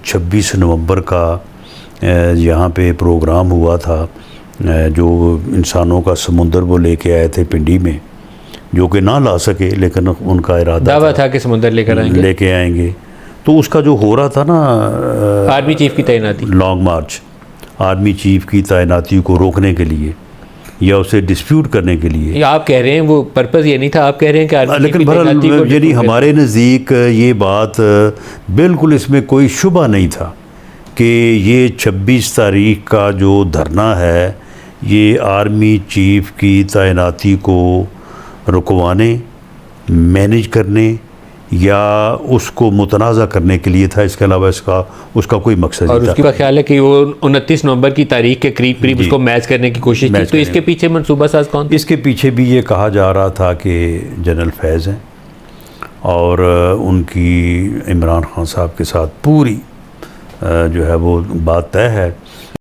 26 नवंबर का यहाँ पे प्रोग्राम हुआ था, जो इंसानों का समुंदर वो लेके आए थे पिंडी में, जो कि ना ला सके, लेकिन उनका इरादा दावा था कि समुंदर लेके आएंगे। तो उसका जो हो रहा था ना, आर्मी चीफ की तैनाती, लॉन्ग मार्च, आर्मी चीफ की तैनाती को रोकने के लिए या उसे डिस्प्यूट करने के लिए। आप कह रहे हैं वो पर्पज़ ये नहीं था, आप कह रहे हैं कि आर्मी लेकिन बहरहाल यानी हमारे नज़दीक ये बात बिल्कुल, इसमें कोई शुबा नहीं था कि ये 26 तारीख का जो धरना है ये आर्मी चीफ की तैनाती को रुकवाने, मैनेज करने या उसको मुतनाज़ा करने के लिए था। इसके अलावा उसका कोई मकसद नहीं था। और उसका ख्याल है कि वो 29 नवंबर की तारीख के करीब उसको मैच करने की कोशिश की। तो इसके पीछे मनसूबा साज कौन था? इसके पीछे भी ये कहा जा रहा था कि जनरल फैज़ हैं और उनकी इमरान खान साहब के साथ पूरी जो है वो बात तय है।